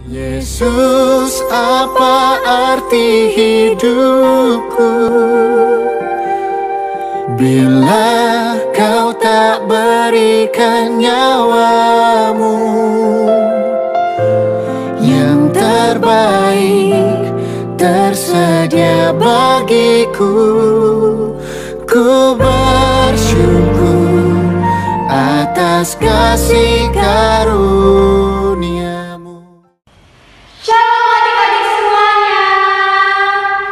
Yesus, apa arti hidupku bila kau tak berikan nyawamu? Yang terbaik tersedia bagiku. Ku bersyukur atas kasih karunia-Mu. Shalom adik-adik semuanya.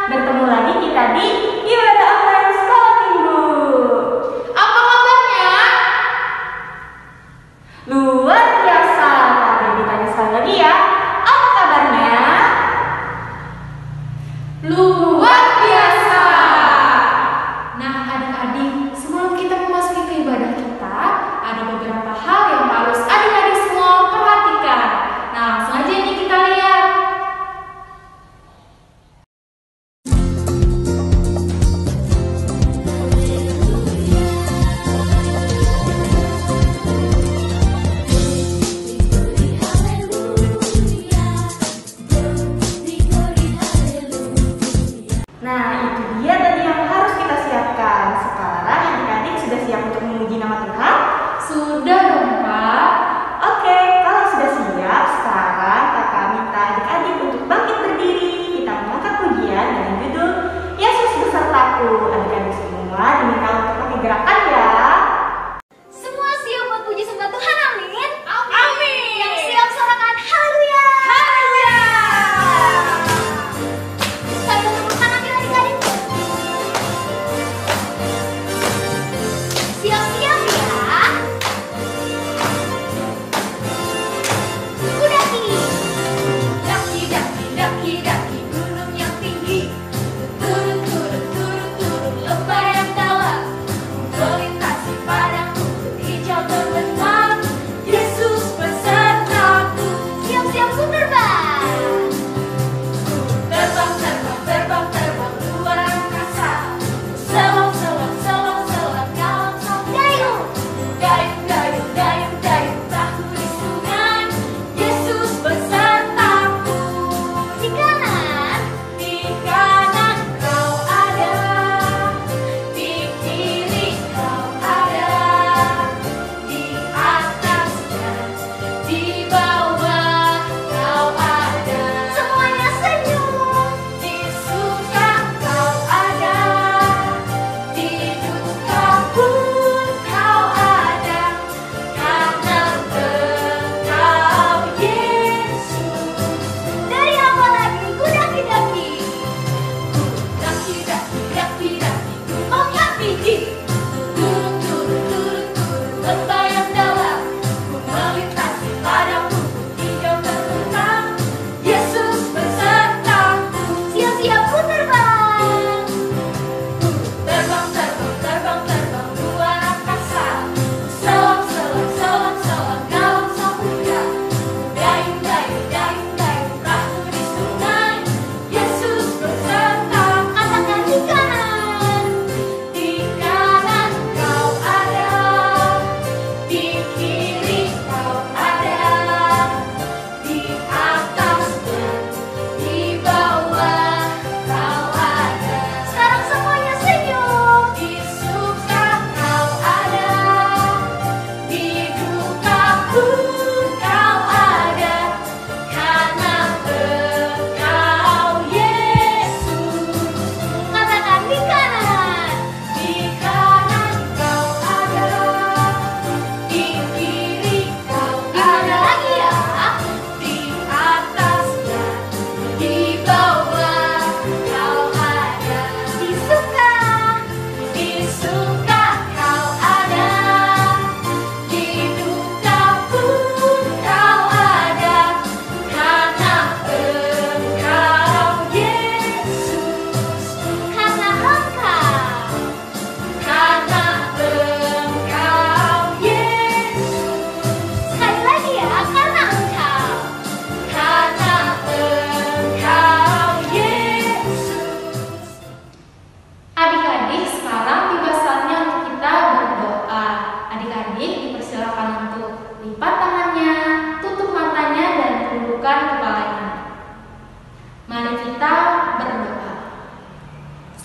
Bertemu lagi kita di Ibadah Online Sekolah Minggu. Apa kabarnya? Luar biasa. Tadi ditanya sekali lagi ya. Apa kabarnya? Luar biasa. Nah adik-adik, sebelum kita memasuki ke ibadah kita, ada beberapa hal yang harus adik-adik semua perhatikan.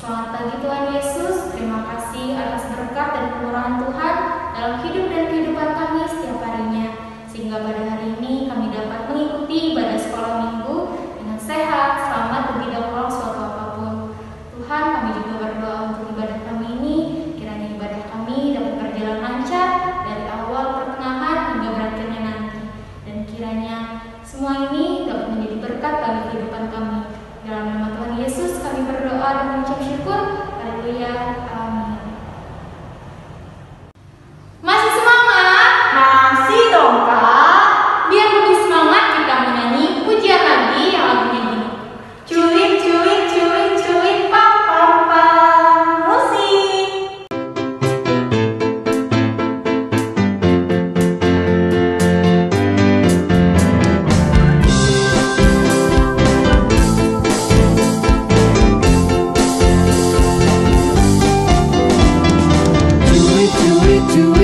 Selamat pagi Tuhan Yesus, terima kasih atas berkat dan kemurahan Tuhan dalam hidup dan kehidupan kami setiap harinya. Sehingga pada hari ini kami dapat mengikuti ibadah sekolah minggu dengan sehat, selamat, dan tidak kurang suatu apapun. Tuhan, kami juga berdoa untuk ibadah kami ini, kiranya ibadah kami dapat berjalan lancar dari awal, pertengahan, hingga berakhirnya nanti. Dan kiranya semua ini dapat menjadi berkat bagi kehidupan kami. Dalam nama Tuhan Yesus kami berdoa dan mengucap syukur. Haleluya. Amin. Masih semangat? Masih dong Kak. Biar lebih semangat kita menyanyi pujian lagi yang lagunya gini. Cuit cuit cuit cuit pam pam pam. Musik.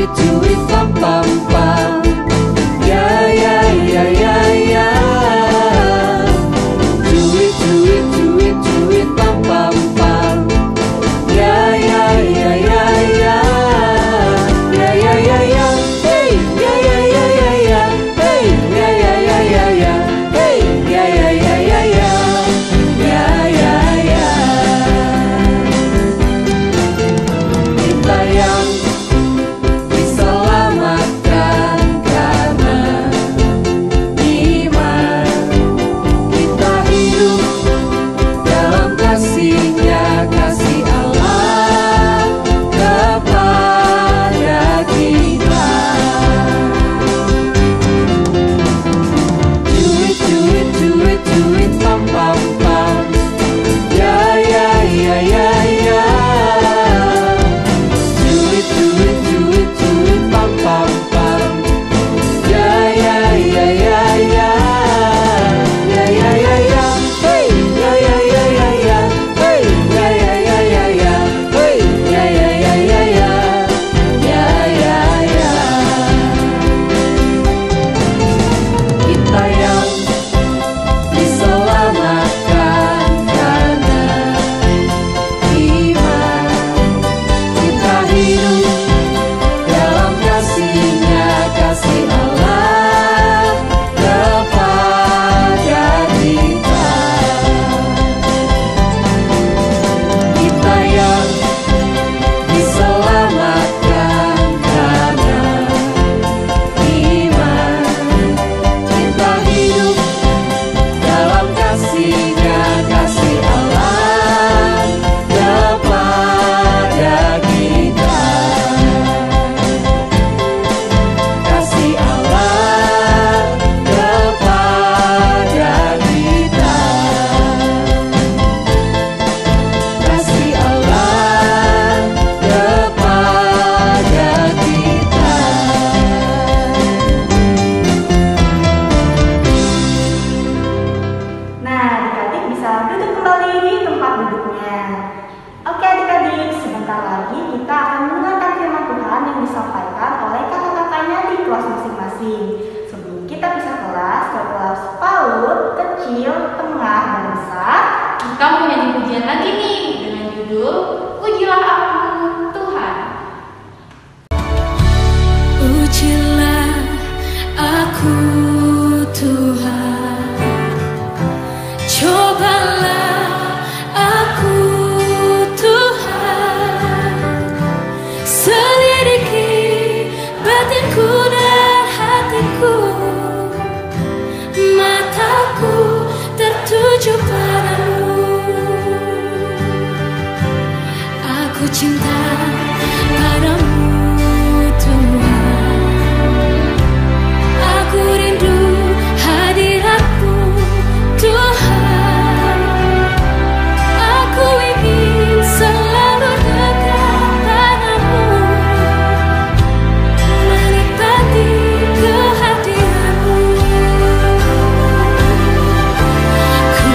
Cuit pam pam pam. Ya ya ya ya ya. Cuit pam pam pam. Ya ya ya ya ya. Ya ya ya ya. Hey ya ya ya ya ya. Hey ya ya ya ya ya. Hey ya ya ya ya ya. Ya ya ya. Kita yang diselamatkan karena iman, kita hidup dalam kasih-Nya, kasih Allah kepada kita. Cuit pam pam pam. Ya ya ya ya ya. Cuit pam pam pam. Ya ya ya ya ya. Ya ya ya ya. Hey ya ya ya ya ya. Hey ya ya ya ya ya. Hey ya ya ya ya ya. Ya ya ya. Kita yang diselamatkan karena iman, kita hidup dalam kasih-Nya, kasih Allah kepada kita. Kita yang diselamatkan karena iman, kita hidup dalam kasih-Nya, kasih Allah kepada kita. Kasih Allah kepada kita. Kasih Allah kepada kita. Nah, adik-adik bisa duduk kembali di tempat duduknya. Oke adik-adik, sebentar lagi kita akan mendengarkan firman Tuhan yang disampaikan oleh kakak-kakaknya di kelas masing-masing. Sebelum kita bisa kelas PAUD, kecil, tengah, dan besar, kita menyanyi pujian lagi nih dengan judul Pujilah Aku Tuhan. Pujilah aku Tuhan, cobalah aku Tuhan, selidiki batinku dan hatiku, mataku tertuju padamu. Aku cinta padamu Tuhan, aku rindu hadirat-Mu Tuhan, aku ingin selalu dekat padamu, menikmati kehadiran-Mu. Ku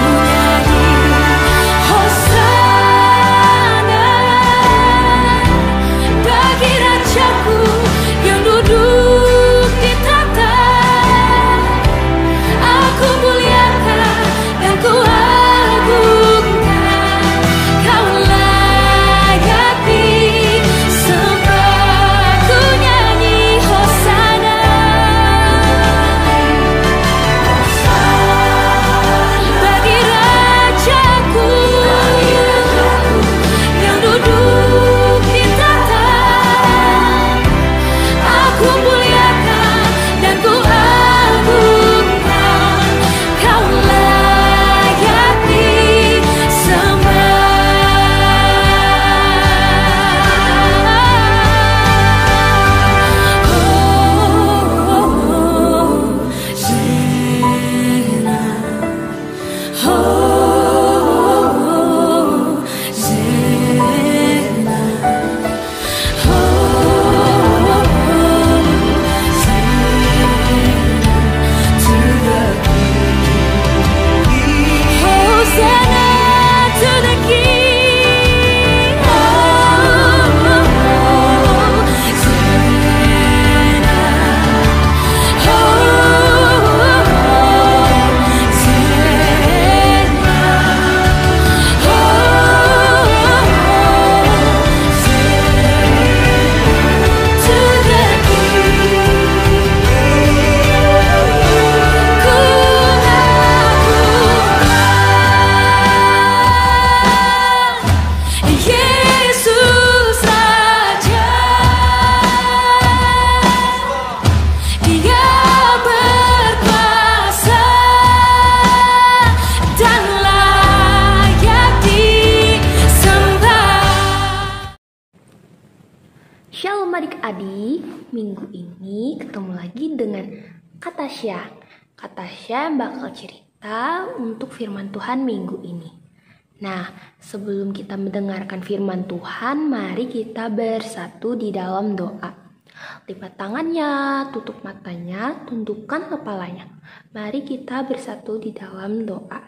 minggu ini ketemu lagi dengan Kak Tasya. Kak Tasya bakal cerita untuk firman Tuhan minggu ini. Nah, sebelum kita mendengarkan firman Tuhan, mari kita bersatu di dalam doa. Lipat tangannya, tutup matanya, tundukkan kepalanya. Mari kita bersatu di dalam doa.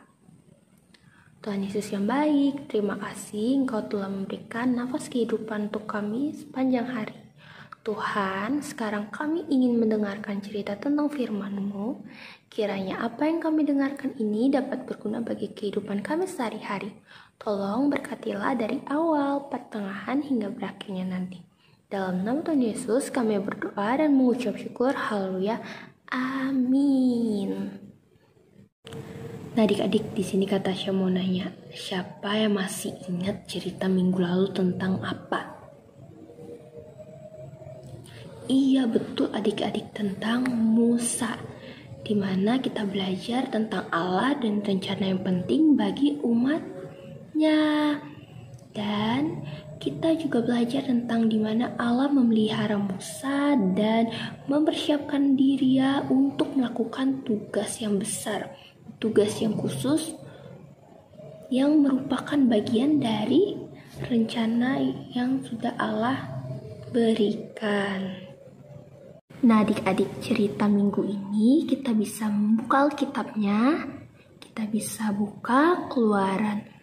Tuhan Yesus yang baik, terima kasih Engkau telah memberikan nafas kehidupan untuk kami sepanjang hari. Tuhan, sekarang kami ingin mendengarkan cerita tentang firman-Mu. Kiranya apa yang kami dengarkan ini dapat berguna bagi kehidupan kami sehari-hari. Tolong berkatilah dari awal, pertengahan, hingga berakhirnya nanti. Dalam nama Tuhan Yesus kami berdoa dan mengucap syukur. Haleluya. Amin. Nah, adik-adik, di sini Kak Tasya mau nanya, siapa yang masih ingat cerita minggu lalu tentang apa? Iya, betul adik-adik, tentang Musa, di mana kita belajar tentang Allah dan rencana yang penting bagi umatnya. Dan kita juga belajar tentang di mana Allah memelihara Musa dan mempersiapkan dia untuk melakukan tugas yang besar, tugas yang khusus yang merupakan bagian dari rencana yang sudah Allah berikan. Nah, adik-adik, cerita minggu ini kita bisa membuka Alkitabnya. Kita bisa buka Keluaran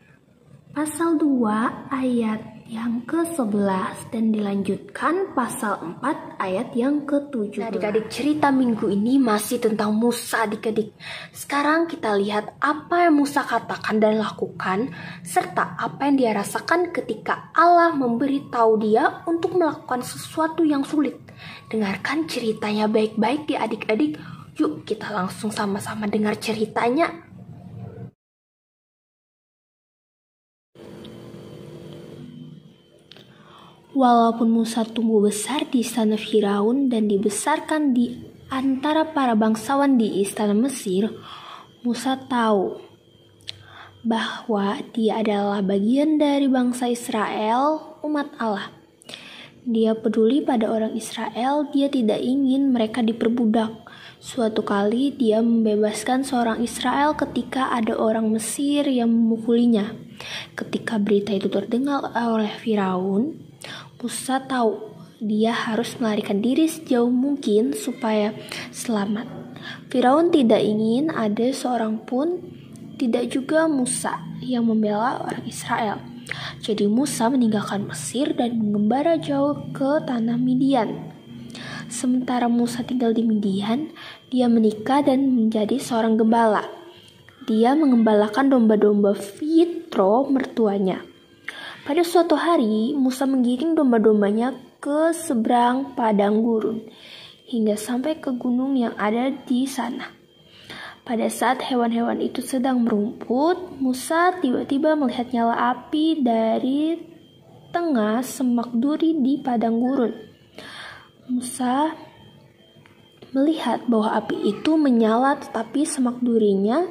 pasal 2 ayat yang ke-11 dan dilanjutkan pasal 4 ayat yang ke-17. Nah, adik-adik, cerita minggu ini masih tentang Musa, adik-adik. Sekarang kita lihat apa yang Musa katakan dan lakukan, serta apa yang dia rasakan ketika Allah memberitahu dia untuk melakukan sesuatu yang sulit. Dengarkan ceritanya baik-baik ya adik-adik. Yuk kita langsung sama-sama dengar ceritanya. Walaupun Musa tumbuh besar di istana Firaun dan dibesarkan di antara para bangsawan di istana Mesir, Musa tahu bahwa dia adalah bagian dari bangsa Israel, umat Allah. Dia peduli pada orang Israel, dia tidak ingin mereka diperbudak. Suatu kali dia membebaskan seorang Israel ketika ada orang Mesir yang memukulinya. Ketika berita itu terdengar oleh Firaun, Musa tahu dia harus melarikan diri sejauh mungkin supaya selamat. Firaun tidak ingin ada seorang pun, tidak juga Musa, yang membela orang Israel. Jadi Musa meninggalkan Mesir dan mengembara jauh ke tanah Midian. Sementara Musa tinggal di Midian, dia menikah dan menjadi seorang gembala. Dia mengembalakan domba-domba Yitro mertuanya. Pada suatu hari, Musa menggiring domba-dombanya ke seberang padang gurun, hingga sampai ke gunung yang ada di sana. Pada saat hewan-hewan itu sedang merumput, Musa tiba-tiba melihat nyala api dari tengah semak duri di padang gurun. Musa melihat bahwa api itu menyala tetapi semak durinya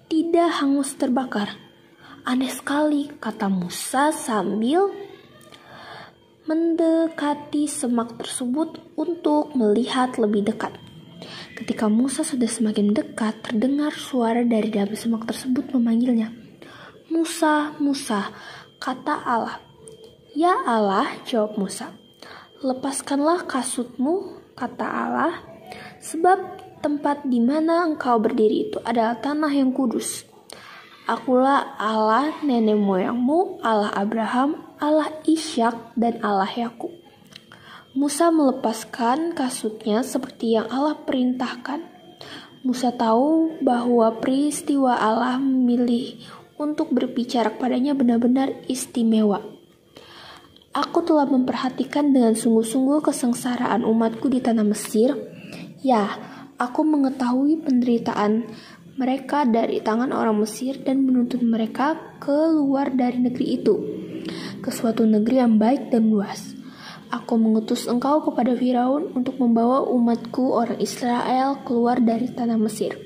tidak hangus terbakar. Aneh sekali, kata Musa sambil mendekati semak tersebut untuk melihat lebih dekat. Ketika Musa sudah semakin dekat, terdengar suara dari dalam semak tersebut memanggilnya. Musa, Musa, kata Allah. Ya Allah, jawab Musa. Lepaskanlah kasutmu, kata Allah, sebab tempat di mana engkau berdiri itu adalah tanah yang kudus. Akulah Allah nenek moyangmu, Allah Abraham, Allah Ishak, dan Allah Yakub. Musa melepaskan kasutnya seperti yang Allah perintahkan. Musa tahu bahwa peristiwa Allah memilih untuk berbicara kepadanya benar-benar istimewa. Aku telah memperhatikan dengan sungguh-sungguh kesengsaraan umatku di tanah Mesir. Ya, aku mengetahui penderitaan mereka dari tangan orang Mesir dan menuntut mereka keluar dari negeri itu, ke suatu negeri yang baik dan luas. Aku mengutus engkau kepada Firaun untuk membawa umatku orang Israel keluar dari tanah Mesir.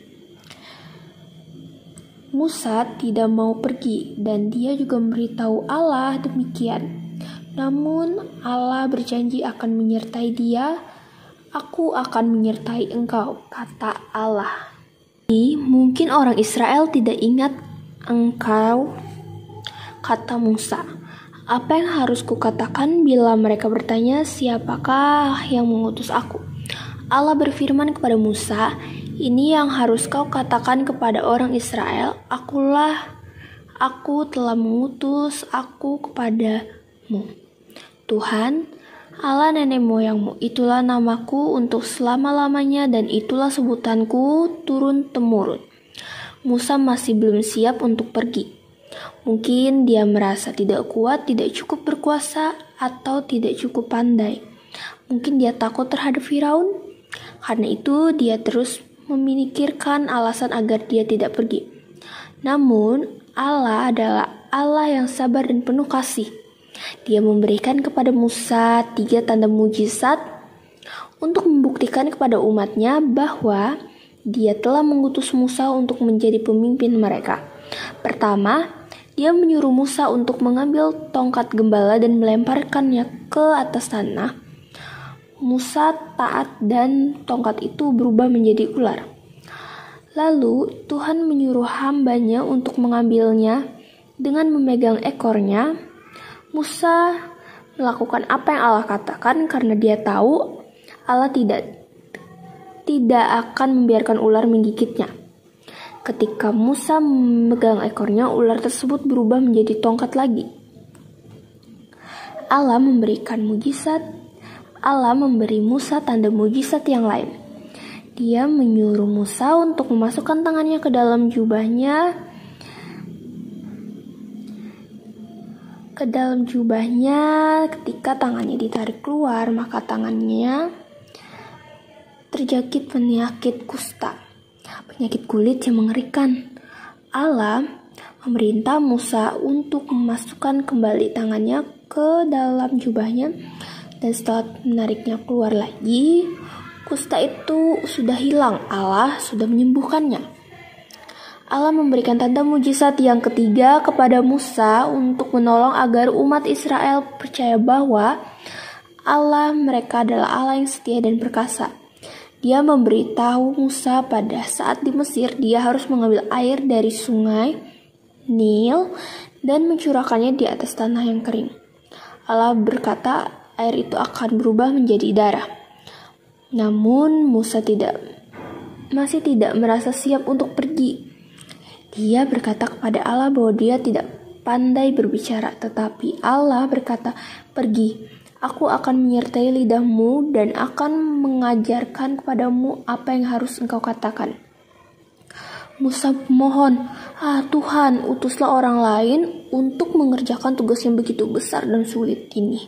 Musa tidak mau pergi dan dia juga memberitahu Allah demikian. Namun Allah berjanji akan menyertai dia. Aku akan menyertai engkau, kata Allah. Mungkin orang Israel tidak ingat engkau, kata Musa. Apa yang harus kukatakan bila mereka bertanya, siapakah yang mengutus aku? Allah berfirman kepada Musa, ini yang harus kau katakan kepada orang Israel, aku telah mengutus aku kepadamu. Tuhan, Allah nenek moyangmu, itulah namaku untuk selama-lamanya dan itulah sebutanku turun-temurun. Musa masih belum siap untuk pergi. Mungkin dia merasa tidak kuat, tidak cukup berkuasa, atau tidak cukup pandai. Mungkin dia takut terhadap Firaun. Karena itu dia terus memikirkan alasan agar dia tidak pergi. Namun Allah adalah Allah yang sabar dan penuh kasih. Dia memberikan kepada Musa 3 tanda mujizat untuk membuktikan kepada umatnya bahwa dia telah mengutus Musa untuk menjadi pemimpin mereka. Pertama, dia menyuruh Musa untuk mengambil tongkat gembala dan melemparkannya ke atas tanah. Musa taat dan tongkat itu berubah menjadi ular. Lalu Tuhan menyuruh hambanya untuk mengambilnya dengan memegang ekornya. Musa melakukan apa yang Allah katakan karena dia tahu Allah tidak akan membiarkan ular menggigitnya. Ketika Musa memegang ekornya, ular tersebut berubah menjadi tongkat lagi. Allah memberi Musa tanda mujizat yang lain. Dia menyuruh Musa untuk memasukkan tangannya ke dalam jubahnya. Ketika tangannya ditarik keluar, maka tangannya terjangkit penyakit kusta, penyakit kulit yang mengerikan. Allah memerintah Musa untuk memasukkan kembali tangannya ke dalam jubahnya, dan setelah menariknya keluar lagi, kusta itu sudah hilang. Allah sudah menyembuhkannya. Allah memberikan tanda mujizat yang ketiga kepada Musa untuk menolong agar umat Israel percaya bahwa Allah mereka adalah Allah yang setia dan perkasa. Dia memberitahu Musa pada saat di Mesir dia harus mengambil air dari sungai Nil dan mencurahkannya di atas tanah yang kering. Allah berkata air itu akan berubah menjadi darah. Namun Musa masih tidak merasa siap untuk pergi. Dia berkata kepada Allah bahwa dia tidak pandai berbicara, tetapi Allah berkata, pergi, aku akan menyertai lidahmu dan akan mengajarkan kepadamu apa yang harus engkau katakan. Musa mohon, Tuhan, utuslah orang lain untuk mengerjakan tugas yang begitu besar dan sulit ini.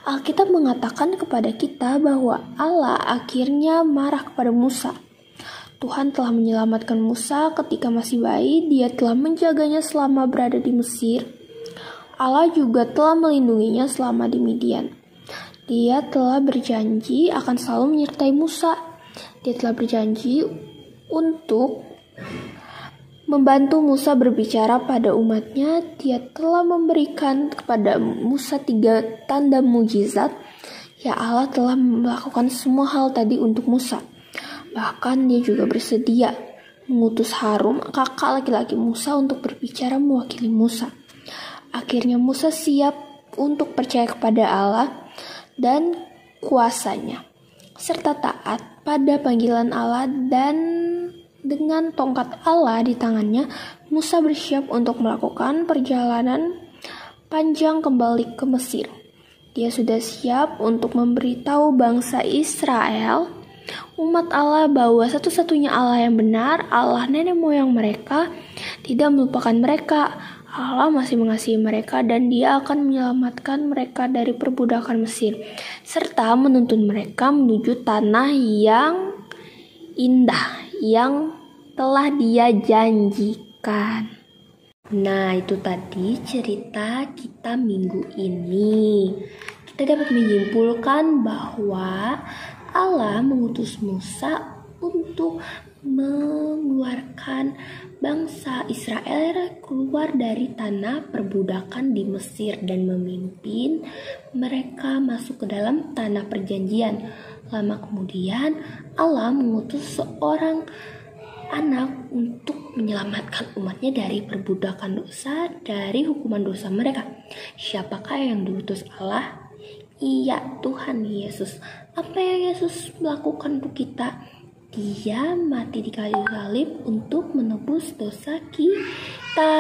Alkitab mengatakan kepada kita bahwa Allah akhirnya marah kepada Musa. Tuhan telah menyelamatkan Musa ketika masih bayi, dia telah menjaganya selama berada di Mesir. Allah juga telah melindunginya selama di Midian. Dia telah berjanji akan selalu menyertai Musa. Dia telah berjanji untuk membantu Musa berbicara pada umatnya. Dia telah memberikan kepada Musa 3 tanda mujizat. Ya, Allah telah melakukan semua hal tadi untuk Musa. Bahkan dia juga bersedia mengutus Harun, kakak laki-laki Musa, untuk berbicara mewakili Musa. Akhirnya Musa siap untuk percaya kepada Allah dan kuasanya, serta taat pada panggilan Allah, dan dengan tongkat Allah di tangannya, Musa bersiap untuk melakukan perjalanan panjang kembali ke Mesir. Dia sudah siap untuk memberitahu bangsa Israel, umat Allah, bahwa satu-satunya Allah yang benar, Allah nenek moyang mereka, tidak melupakan mereka. Allah masih mengasihi mereka dan dia akan menyelamatkan mereka dari perbudakan Mesir, serta menuntun mereka menuju tanah yang indah yang telah dia janjikan. Nah, itu tadi cerita kita minggu ini. Kita dapat menyimpulkan bahwa Allah mengutus Musa untuk mengeluarkan bangsa Israel keluar dari tanah perbudakan di Mesir dan memimpin mereka masuk ke dalam tanah perjanjian. Lama kemudian Allah mengutus seorang anak untuk menyelamatkan umatnya dari perbudakan dosa, dari hukuman dosa mereka. Siapakah yang diutus Allah? Iya, Tuhan Yesus. Apa yang Yesus melakukan untuk kita? Dia mati di kayu salib untuk menebus dosa kita.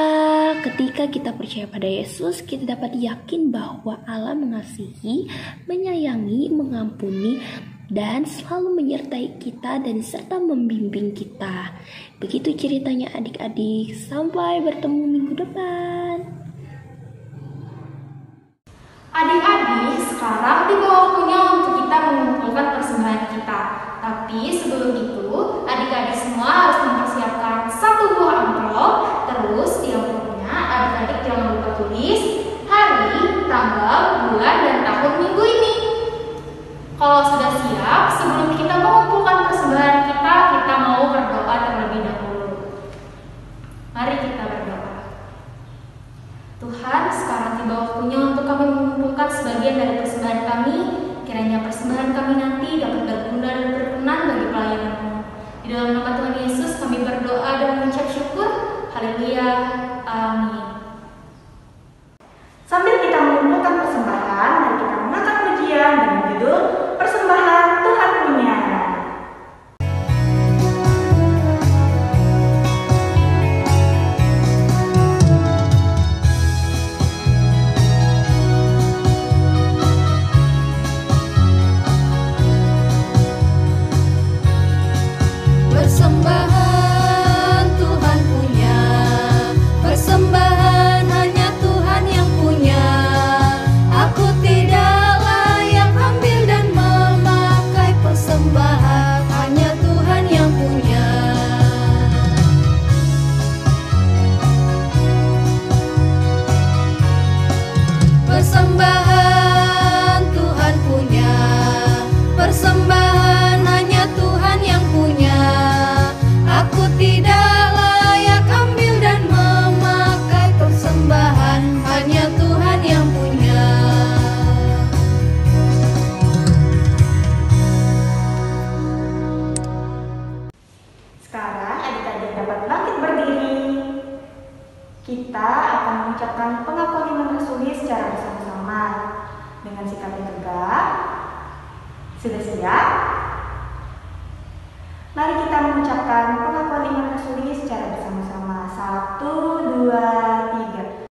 Ketika kita percaya pada Yesus, kita dapat yakin bahwa Allah mengasihi, menyayangi, mengampuni, dan selalu menyertai kita dan serta membimbing kita. Begitu ceritanya adik-adik. Sampai bertemu minggu depan. Adik-adik, sekarang tiba waktunya untuk kita mengumpulkan persembahan kita. Tapi sebelum itu, adik-adik semua harus mempersiapkan satu buah amplop. Terus di amplopnya adik-adik jangan lupa tulis hari, tanggal, bulan, dan tahun minggu ini. Kalau sudah siap, sebelum kita mengumpulkan persembahan kita, kita mau berdoa terlebih dahulu. Mari kita berdoa. Tuhan, sekarang tiba waktunya untuk kami mengumpulkan sebagian dari persembahan kami. Kiranya persembahan kami nanti dapat berguna dan berkenan bagi pelayanan-Mu. Di dalam nama Tuhan Yesus kami berdoa dan mengucap syukur. Haleluya. Amin. Sambil kita mengumpulkan persembahan, mari kita mengangkat pujian dengan judul Persembahan Tuhan Punya. Persembahan Tuhan punya, persembahan hanya Tuhan yang punya. Aku tidak layak ambil dan memakai persembahan, hanya Tuhan yang punya. Persembahan Tuhan punya, persembahan hanya Tuhan yang punya. Aku tidak layak ambil dan memakai persembahan, hanya Tuhan yang punya. Sekarang adik-adik dapat bangkit berdiri. Kita akan mengucapkan pengakuan iman rasuli secara bersama-sama dengan sikap yang tegak. Sudah siap? Mari kita mengucapkan pengakuan iman rasuli secara bersama-sama. 1, 2, 3.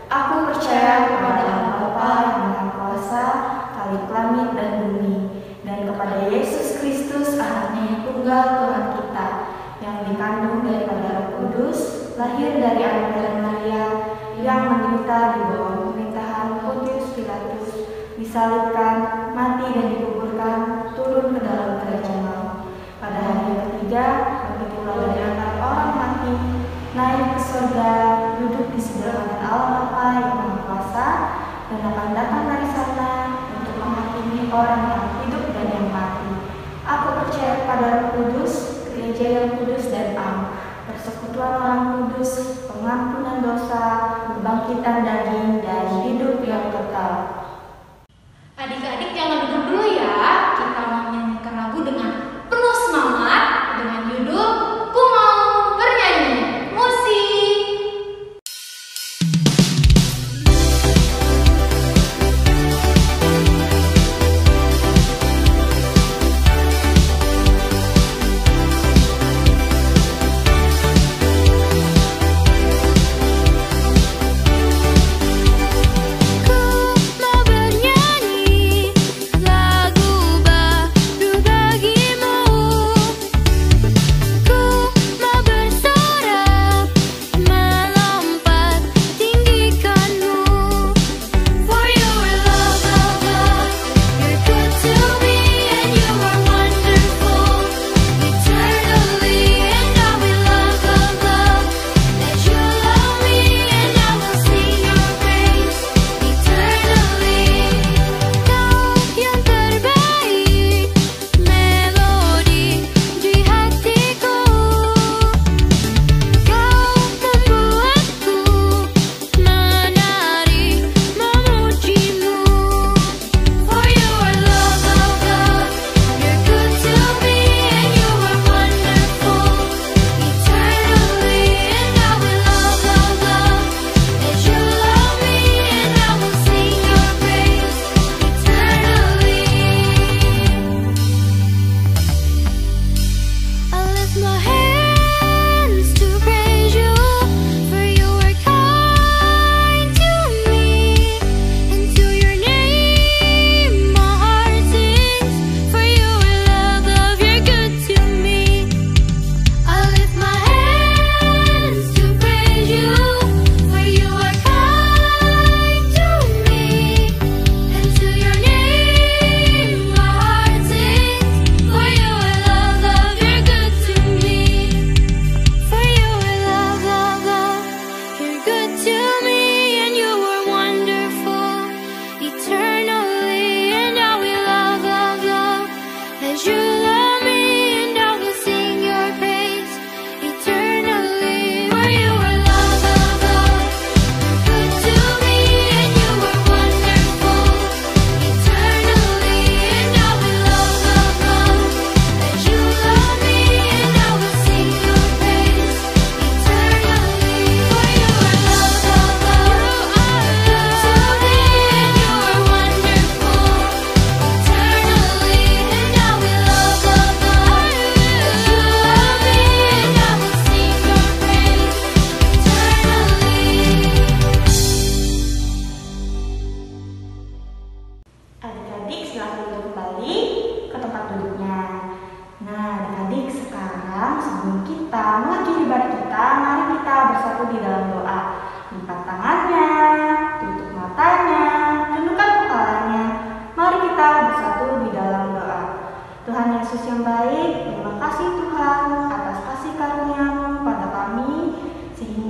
Aku percaya kepada Allah Bapa yang Maha Kuasa, Khalik langit dan bumi, dan kepada Yesus Kristus, Anaknya yang tunggal Tuhan kita, yang dikandung daripada Roh Kudus, lahir dari anak dari Maria, yang menderita di bawah pemerintahan Pontius Pilatus, disalibkan, mati dan dikuburkan, turun ke dalam kerajaan maut. Pada hari yang ketiga, bangkit pula dari antara orang mati, naik ke surga, duduk di sebelah kanan Allah Bapa yang Maha Kuasa, dan akan datang dari sana untuk menghakimi orang yang hidup dan yang mati. Aku percaya kepada Roh Kudus, gereja yang kudus dan am, persekutuan orang kudus, pengampunan dosa, kebangkitan daging, dan hidup yang kekal. Adik-adik jangan duduk dulu ya. Kita mau menyanyikan lagu dengan penuh semangat dengan judul Ku Mau Bernyanyi. Musik.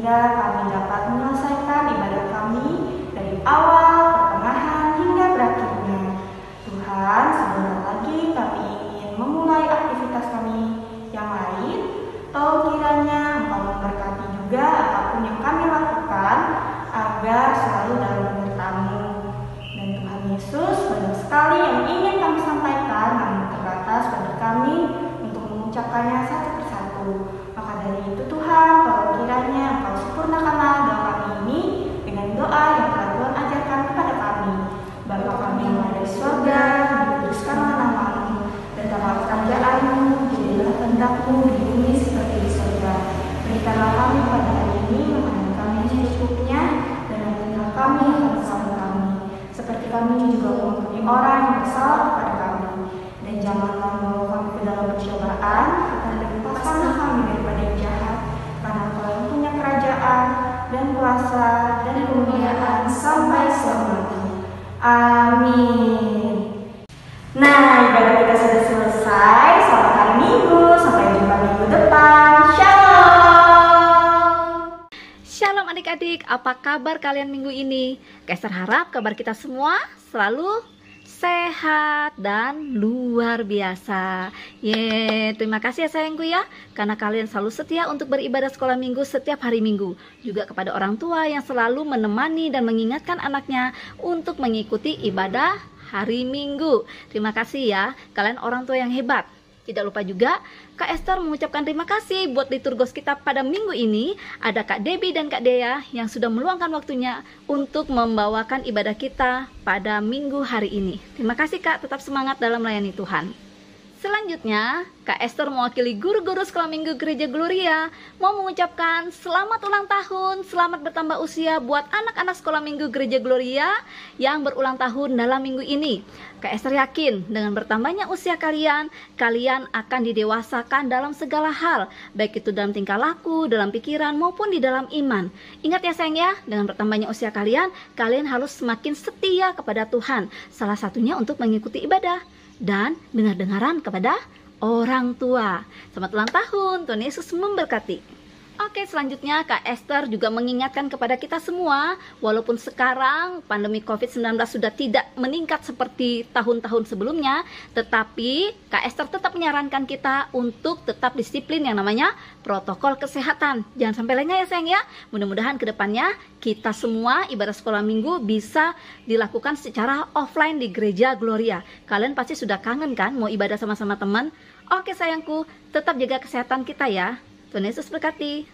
sehingga kami dapat menyelesaikan ibadah kami dari awal, pertengahan, hingga berakhirnya. Tuhan, sebentar lagi kami ingin memulai aktivitas kami yang lain. Tolong kiranya Engkau memberkati juga apapun yang kami lakukan, agar selalu dalam benar-Mu. Dan Tuhan Yesus, banyak sekali yang ingin kami sampaikan, namun terbatas bagi kami untuk mengucapkannya satu persatu. Maka dari itu Tuhan, tolong kiranya Engkau sempurnakanlah doa kami ini dengan doa yang telah Tuhan ajarkan kepada kami. Bapa kami yang ada di surga, dikuduskanlah nama-Mu, datanglah kerajaan-Mu, jadilah kehendak-Mu di bumi seperti di surga. Berikanlah kami pada hari ini makanan kami yang secukupnya, dan ampunilah kami akan kesalahan kami, seperti kami juga mengampuni orang yang bersalah kepada kami. Dan janganlah membawa kami ke dalam pencobaan, tetapi lepaskanlah kami daripada yang jahat, karena Engkau yang punya kerajaan dan kuasa dan kemuliaan sampai selama-lamanya. Amin. Nah, ibadah kita sudah selesai. Selamat hari Minggu. Sampai jumpa minggu depan. Shalom. Shalom adik-adik, apa kabar kalian minggu ini? Kak Ester harap kabar kita semua selalu sehat dan luar biasa. Terima kasih ya sayangku ya, karena kalian selalu setia untuk beribadah sekolah minggu setiap hari Minggu. Juga kepada orang tua yang selalu menemani dan mengingatkan anaknya untuk mengikuti ibadah hari Minggu. Terima kasih ya, kalian orang tua yang hebat. Tidak lupa juga Kak Ester mengucapkan terima kasih buat liturgos kita pada minggu ini. Ada Kak Debbie dan Kak Dea yang sudah meluangkan waktunya untuk membawakan ibadah kita pada minggu hari ini. Terima kasih Kak, tetap semangat dalam melayani Tuhan. Selanjutnya, Kak Ester mewakili guru-guru sekolah minggu Gereja Gloria mau mengucapkan selamat ulang tahun, selamat bertambah usia buat anak-anak sekolah minggu Gereja Gloria yang berulang tahun dalam minggu ini. Kak Ester yakin dengan bertambahnya usia kalian akan didewasakan dalam segala hal, baik itu dalam tingkah laku, dalam pikiran, maupun di dalam iman. Ingat ya sayang ya, dengan bertambahnya usia kalian harus semakin setia kepada Tuhan. Salah satunya untuk mengikuti ibadah dan dengar-dengaran kepada orang tua. Selamat ulang tahun, Tuhan Yesus memberkati. Oke, selanjutnya Kak Ester juga mengingatkan kepada kita semua, walaupun sekarang pandemi COVID-19 sudah tidak meningkat seperti tahun-tahun sebelumnya, tetapi Kak Ester tetap menyarankan kita untuk tetap disiplin yang namanya protokol kesehatan. Jangan sampai lengah ya sayang ya. Mudah-mudahan kedepannya kita semua ibadah sekolah minggu bisa dilakukan secara offline di Gereja Gloria. Kalian pasti sudah kangen kan mau ibadah sama-sama teman? Oke sayangku, tetap jaga kesehatan kita ya. Tuhan Yesus berkati.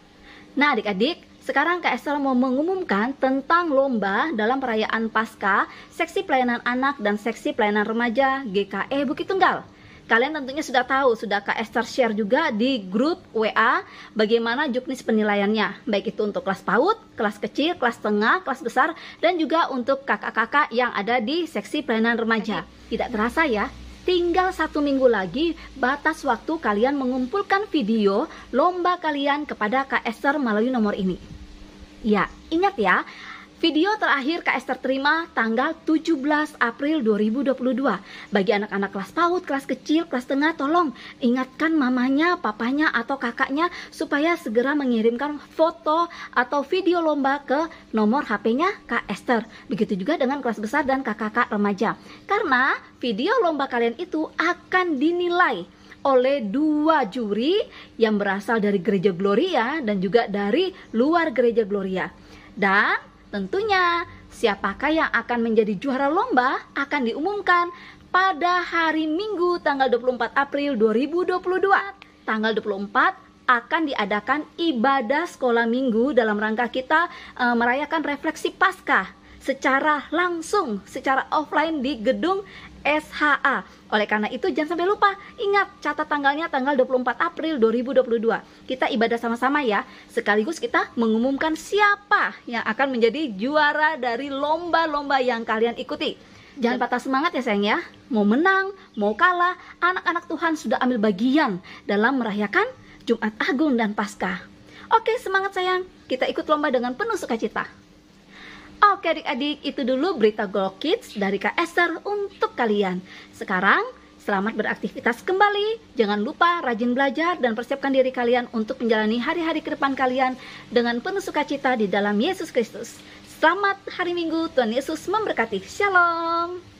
Nah adik-adik, sekarang Kak Ester mau mengumumkan tentang lomba dalam perayaan Paskah, seksi pelayanan anak dan seksi pelayanan remaja GKE Bukit Tunggal. Kalian tentunya sudah tahu, sudah Kak Ester share juga di grup WA bagaimana juknis penilaiannya, baik itu untuk kelas PAUD, kelas kecil, kelas tengah, kelas besar, dan juga untuk kakak-kakak yang ada di seksi pelayanan remaja. Tidak terasa ya, tinggal 1 minggu lagi batas waktu kalian mengumpulkan video lomba kalian kepada Kak Ester melalui nomor ini. Ya, ingat ya, video terakhir Kak Ester terima tanggal 17 April 2022. Bagi anak-anak kelas PAUD, kelas kecil, kelas tengah, tolong ingatkan mamanya, papanya, atau kakaknya supaya segera mengirimkan foto atau video lomba ke nomor HP-nya Kak Ester. Begitu juga dengan kelas besar dan kakak-kakak remaja. Karena video lomba kalian itu akan dinilai oleh 2 juri yang berasal dari Gereja Gloria dan juga dari luar Gereja Gloria. Dan tentunya siapakah yang akan menjadi juara lomba akan diumumkan pada hari Minggu tanggal 24 April 2022. Tanggal 24 akan diadakan ibadah sekolah minggu dalam rangka kita merayakan refleksi Paskah secara langsung, secara offline di gedung SHA. Oleh karena itu jangan sampai lupa, ingat catat tanggalnya tanggal 24 April 2022. Kita ibadah sama-sama ya, sekaligus kita mengumumkan siapa yang akan menjadi juara dari lomba-lomba yang kalian ikuti. Jangan patah semangat ya sayang ya, mau menang, mau kalah, anak-anak Tuhan sudah ambil bagian dalam merayakan Jumat Agung dan Paskah. Oke, semangat sayang, kita ikut lomba dengan penuh sukacita. Oke adik-adik, itu dulu berita Glow Kids dari Kak Ester untuk kalian. Sekarang Selamat beraktivitas kembali. Jangan lupa rajin belajar dan persiapkan diri kalian untuk menjalani hari-hari ke depan kalian dengan penuh sukacita di dalam Yesus Kristus. Selamat hari Minggu, Tuhan Yesus memberkati. Shalom.